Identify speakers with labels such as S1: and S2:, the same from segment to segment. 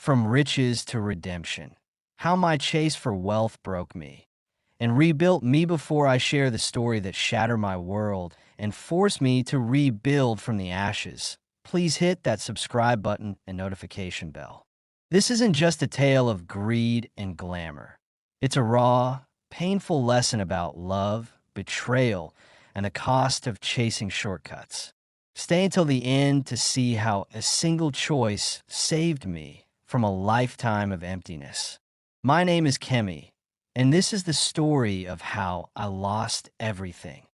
S1: From riches to redemption. How my chase for wealth broke me and rebuilt me before I share the story that shattered my world and forced me to rebuild from the ashes. Please hit that subscribe button and notification bell. This isn't just a tale of greed and glamour. It's a raw, painful lesson about love, betrayal, and the cost of chasing shortcuts. Stay until the end to see how a single choice saved me from a lifetime of emptiness. My name is Kemi, and this is the story of how I lost everything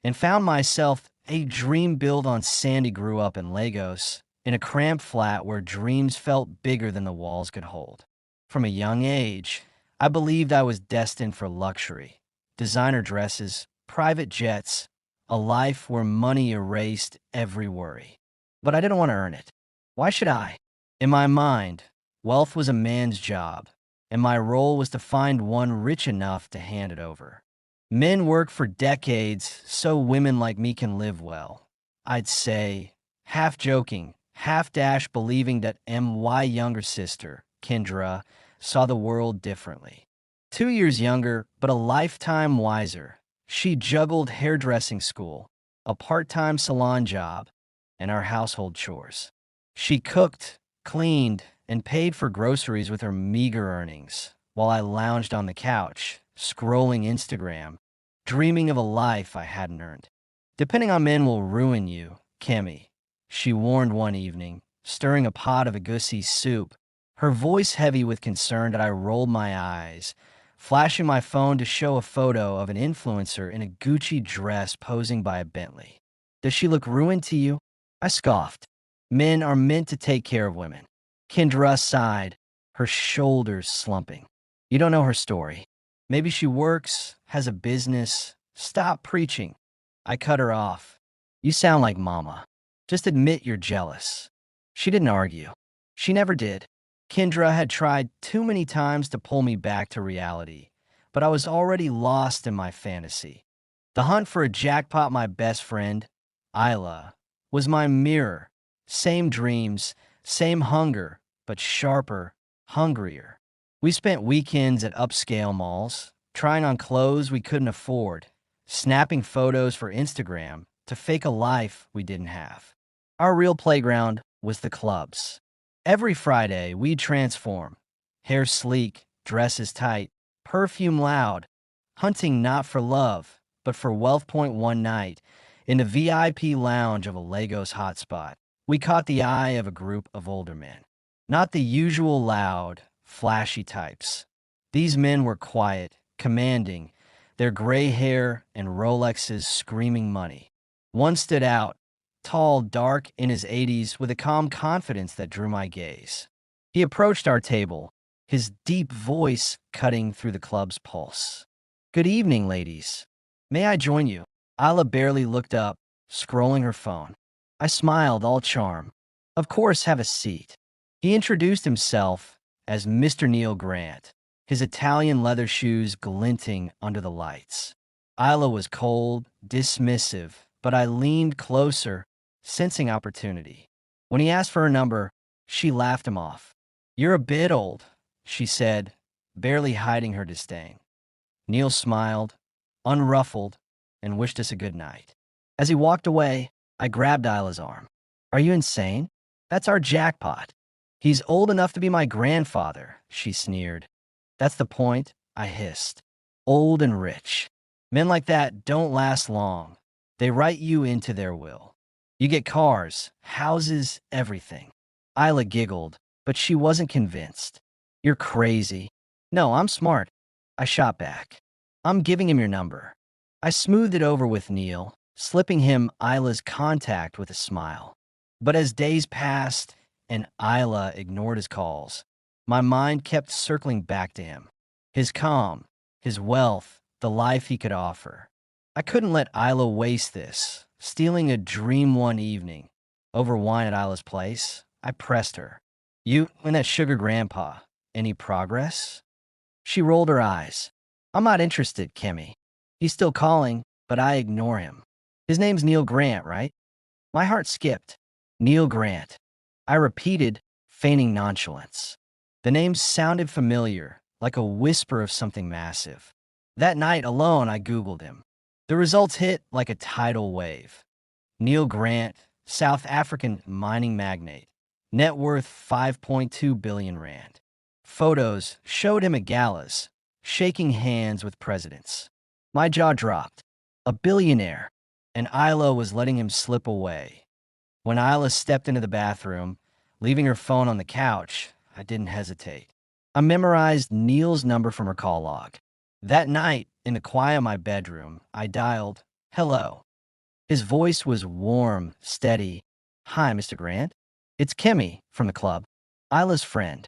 S1: and found myself a dream built on sandy grew up in Lagos, in a cramped flat where dreams felt bigger than the walls could hold. From a young age, I believed I was destined for luxury, designer dresses, private jets, a life where money erased every worry. But I didn't want to earn it. Why should I? In my mind, wealth was a man's job, and my role was to find one rich enough to hand it over. Men work for decades so women like me can live well. I'd say, half joking, half dash believing that my younger sister, Kendra, saw the world differently. 2 years younger, but a lifetime wiser. She juggled hairdressing school, a part-time salon job, and our household chores. She cooked, cleaned, and paid for groceries with her meager earnings, while I lounged on the couch, scrolling Instagram, dreaming of a life I hadn't earned. Depending on men will ruin you, Kemi, she warned one evening, stirring a pot of egusi soup, her voice heavy with concern that I rolled my eyes, flashing my phone to show a photo of an influencer in a Gucci dress posing by a Bentley. Does she look ruined to you? I scoffed. Men are meant to take care of women. Kendra sighed, her shoulders slumping. You don't know her story. Maybe she works, has a business. Stop preaching. I cut her off. You sound like mama. Just admit you're jealous. She didn't argue. She never did. Kendra had tried too many times to pull me back to reality, but I was already lost in my fantasy. The hunt for a jackpot, my best friend, Isla, was my mirror. Same dreams, same hunger, but sharper, hungrier. We spent weekends at upscale malls, trying on clothes we couldn't afford, snapping photos for Instagram to fake a life we didn't have. Our real playground was the clubs. Every Friday, we'd transform. Hair sleek, dresses tight, perfume loud, hunting not for love, but for wealth. One night, in the VIP lounge of a Lagos hotspot, we caught the eye of a group of older men. Not the usual loud, flashy types. These men were quiet, commanding, their gray hair and Rolexes screaming money. One stood out, tall, dark, in his 80s, with a calm confidence that drew my gaze. He approached our table, his deep voice cutting through the club's pulse. Good evening, ladies. May I join you? Isla barely looked up, scrolling her phone. I smiled, all charm. Of course, have a seat. He introduced himself as Mr. Neil Grant, his Italian leather shoes glinting under the lights. Isla was cold, dismissive, but I leaned closer, sensing opportunity. When he asked for her number, she laughed him off. You're a bit old, she said, barely hiding her disdain. Neil smiled, unruffled, and wished us a good night. As he walked away, I grabbed Isla's arm. Are you insane? That's our jackpot. He's old enough to be my grandfather, she sneered. That's the point, I hissed. Old and rich. Men like that don't last long. They write you into their will. You get cars, houses, everything. Isla giggled, but she wasn't convinced. You're crazy. No, I'm smart. I shot back. I'm giving him your number. I smoothed it over with Neil, slipping him Isla's contact with a smile. But as days passed and Isla ignored his calls, my mind kept circling back to him. His calm, his wealth, the life he could offer. I couldn't let Isla waste this, stealing a dream one evening. Over wine at Isla's place, I pressed her. You and that sugar grandpa, any progress? She rolled her eyes. I'm not interested, Kemi. He's still calling, but I ignore him. His name's Neil Grant, right? My heart skipped. Neil Grant. I repeated, feigning nonchalance. The name sounded familiar, like a whisper of something massive. That night alone, I Googled him. The results hit like a tidal wave. Neil Grant, South African mining magnate. Net worth 5.2 billion rand. Photos showed him at galas, shaking hands with presidents. My jaw dropped. A billionaire. And Isla was letting him slip away. When Isla stepped into the bathroom, leaving her phone on the couch, I didn't hesitate. I memorized Neil's number from her call log. That night, in the quiet of my bedroom, I dialed, "Hello." His voice was warm, steady. "Hi, Mr. Grant. It's Kemi from the club. Isla's friend."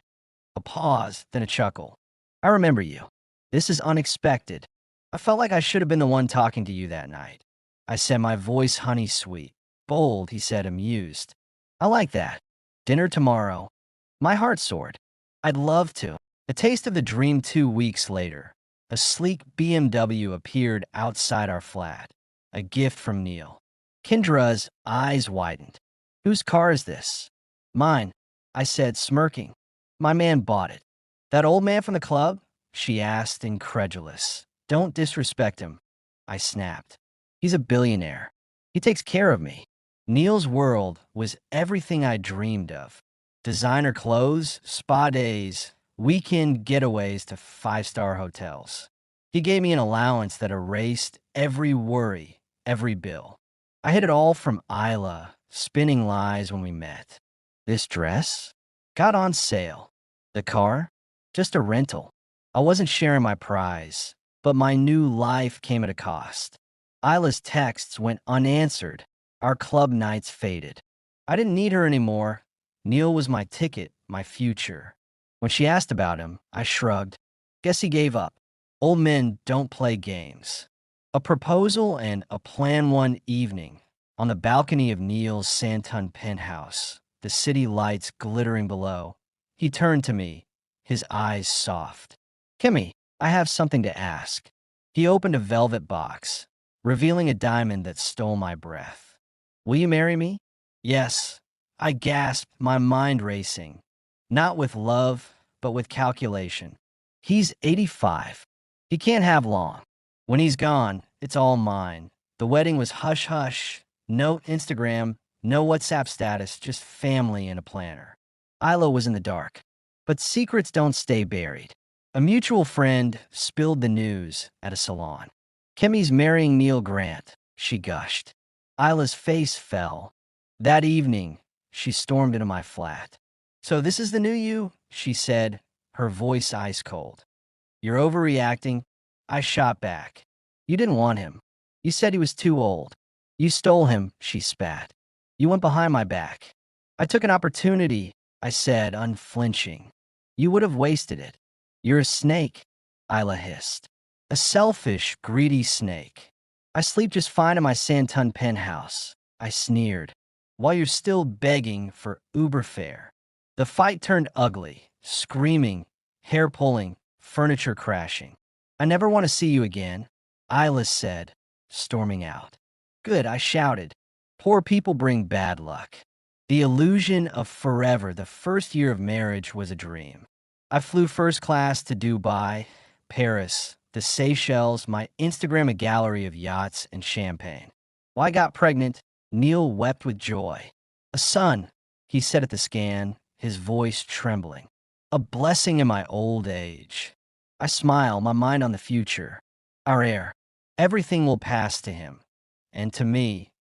S1: A pause, then a chuckle. "I remember you. This is unexpected. I felt like I should have been the one talking to you that night." I said, my voice honey sweet. "Bold," he said, amused. "I like that. Dinner tomorrow." My heart soared. "I'd love to." A taste of the dream 2 weeks later. A sleek BMW appeared outside our flat. A gift from Neil. Kendra's eyes widened. "Whose car is this?" "Mine," I said, smirking. "My man bought it." "That old man from the club?" she asked, incredulous. "Don't disrespect him," I snapped. "He's a billionaire. He takes care of me." Neil's world was everything I dreamed of. Designer clothes, spa days, weekend getaways to five-star hotels. He gave me an allowance that erased every worry, every bill. I hid it all from Isla, spinning lies when we met. This dress? Got on sale. The car? Just a rental. I wasn't sharing my prize, but my new life came at a cost. Isla's texts went unanswered. Our club nights faded. I didn't need her anymore. Neil was my ticket, my future. When she asked about him, I shrugged. Guess he gave up. Old men don't play games. A proposal and a plan one evening. On the balcony of Neil's Santon penthouse, the city lights glittering below, he turned to me, his eyes soft. "Kemi, I have something to ask." He opened a velvet box, revealing a diamond that stole my breath. "Will you marry me?" "Yes." I gasped, my mind racing. Not with love, but with calculation. He's 85. He can't have long. When he's gone, it's all mine. The wedding was hush-hush. No Instagram, no WhatsApp status, just family and a planner. Isla was in the dark. But secrets don't stay buried. A mutual friend spilled the news at a salon. "Kemi's marrying Neil Grant," she gushed. Isla's face fell. That evening, she stormed into my flat. "So this is the new you?" she said, her voice ice cold. "You're overreacting." I shot back. "You didn't want him. You said he was too old. You stole him," she spat. "You went behind my back." "I took an opportunity," I said, unflinching. "You would have wasted it." "You're a snake," Isla hissed. "A selfish, greedy snake." "I sleep just fine in my Santon penthouse," I sneered, "while you're still begging for Uber fare." The fight turned ugly, screaming, hair pulling, furniture crashing. "I never want to see you again," Isla said, storming out. "Good," I shouted. "Poor people bring bad luck." The illusion of forever, the first year of marriage, was a dream. I flew first class to Dubai, Paris, the Seychelles, my Instagram a gallery of yachts and champagne. When I got pregnant, Neil wept with joy. "A son," he said at the scan, his voice trembling. "A blessing in my old age." I smile, my mind on the future. Our heir. Everything will pass to him. And to me.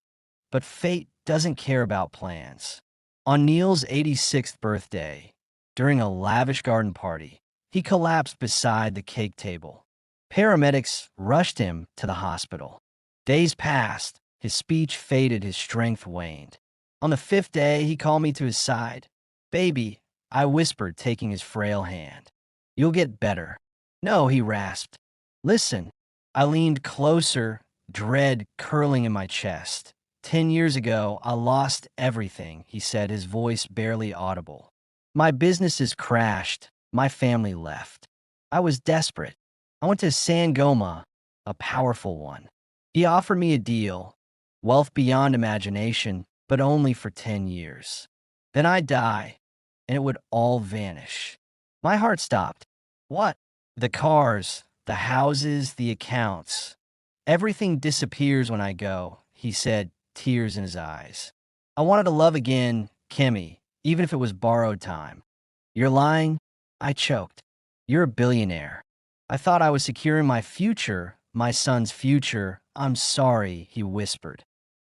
S1: But fate doesn't care about plans. On Neil's 86th birthday, during a lavish garden party, he collapsed beside the cake table. Paramedics rushed him to the hospital. Days passed. His speech faded, his strength waned. On the 5th day, he called me to his side. "Baby," I whispered, taking his frail hand. "You'll get better." "No," he rasped. "Listen." I leaned closer, dread curling in my chest. 10 years ago, I lost everything," he said, his voice barely audible. "My businesses crashed. My family left. I was desperate. I went to Sangoma, a powerful one. He offered me a deal, wealth beyond imagination, but only for 10 years. Then I'd die, and it would all vanish. My heart stopped. What? The cars, the houses, the accounts. Everything disappears when I go, he said, tears in his eyes. I wanted to love again, Kemi, even if it was borrowed time. You're lying? I choked. You're a billionaire. I thought I was securing my future, my son's future. I'm sorry, he whispered.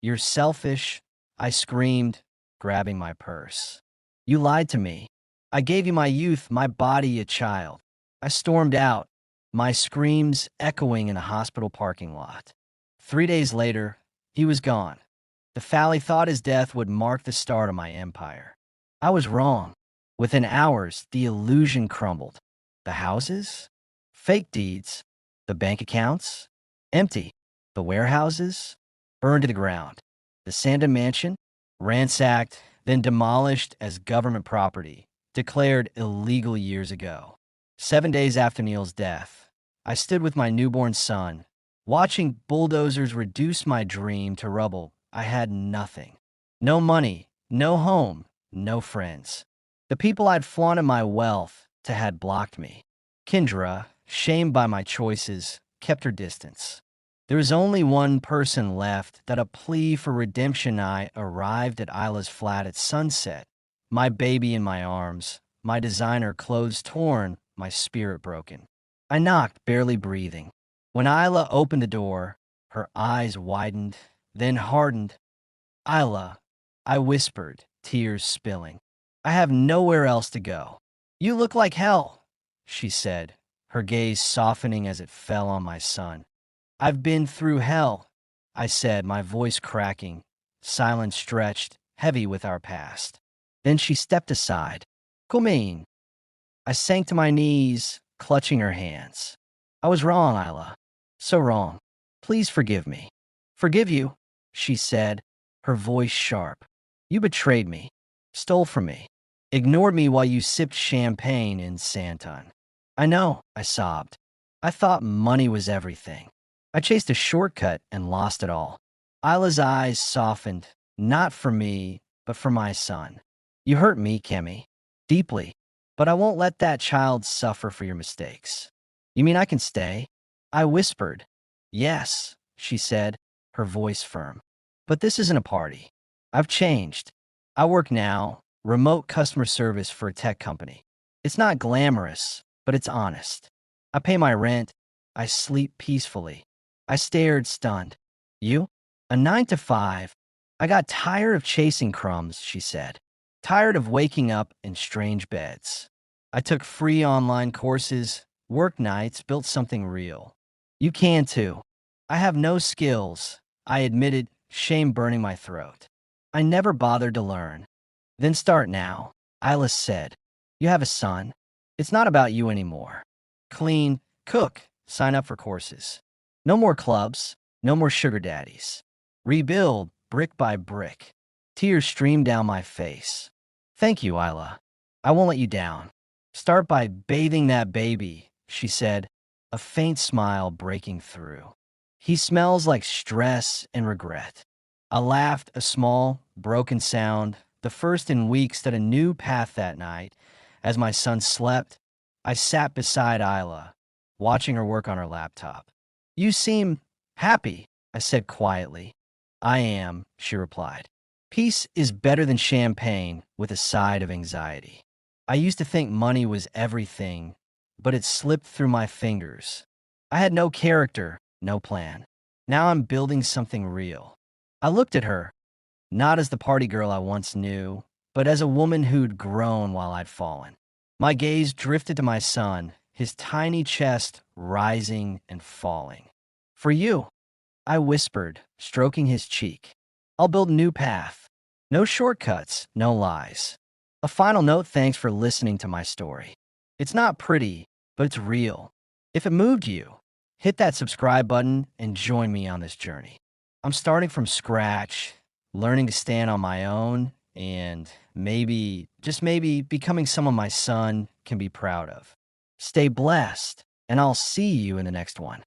S1: You're selfish, I screamed, grabbing my purse. You lied to me. I gave you my youth, my body, a child. I stormed out, my screams echoing in a hospital parking lot. 3 days later, he was gone. The Fally thought his death would mark the start of my empire. I was wrong. Within hours, the illusion crumbled. The houses? Fake deeds. The bank accounts? Empty. The warehouses? Burned to the ground. The Sanda mansion? Ransacked, then demolished as government property, declared illegal years ago. 7 days after Neil's death, I stood with my newborn son, watching bulldozers reduce my dream to rubble. I had nothing. No money, no home, no friends. The people I'd flaunted my wealth to had blocked me. Kendra, shamed by my choices, kept her distance. There was only one person left that a plea for redemption. I arrived at Isla's flat at sunset, my baby in my arms, my designer clothes torn, my spirit broken. I knocked, barely breathing. When Isla opened the door, her eyes widened, then hardened. Isla, I whispered, tears spilling. I have nowhere else to go. You look like hell, she said, her gaze softening as it fell on my son. I've been through hell, I said, my voice cracking, silence stretched, heavy with our past. Then she stepped aside. Come. I sank to my knees, clutching her hands. I was wrong, Isla. So wrong. Please forgive me. Forgive you, she said, her voice sharp. You betrayed me, stole from me, ignored me while you sipped champagne in Santon. I know, I sobbed. I thought money was everything. I chased a shortcut and lost it all. Isla's eyes softened, not for me, but for my son. You hurt me, Kemi, deeply, but I won't let that child suffer for your mistakes. You mean I can stay? I whispered. Yes, she said, her voice firm. But this isn't a party. I've changed. I work now, remote customer service for a tech company. It's not glamorous, but it's honest. I pay my rent. I sleep peacefully. I stared, stunned. You? A 9 to 5. I got tired of chasing crumbs, she said. Tired of waking up in strange beds. I took free online courses, worked nights, built something real. You can too. I have no skills, I admitted, shame burning my throat. I never bothered to learn. Then start now, Isla said. You have a son. It's not about you anymore. Clean, cook, sign up for courses. No more clubs, no more sugar daddies. Rebuild brick by brick. Tears streamed down my face. Thank you, Isla. I won't let you down. Start by bathing that baby, she said, a faint smile breaking through. He smells like stress and regret. I laughed, a small, broken sound, the first in weeks that a new path that night. As my son slept, I sat beside Isla, watching her work on her laptop. You seem happy, I said quietly. I am, she replied. Peace is better than champagne, with a side of anxiety. I used to think money was everything, but it slipped through my fingers. I had no character, no plan. Now I'm building something real. I looked at her, not as the party girl I once knew, but as a woman who'd grown while I'd fallen. My gaze drifted to my son, his tiny chest rising and falling. For you, I whispered, stroking his cheek. I'll build a new path. No shortcuts, no lies. A final note, thanks for listening to my story. It's not pretty, but it's real. If it moved you, hit that subscribe button and join me on this journey. I'm starting from scratch, learning to stand on my own, and maybe, just maybe, becoming someone my son can be proud of. Stay blessed, and I'll see you in the next one.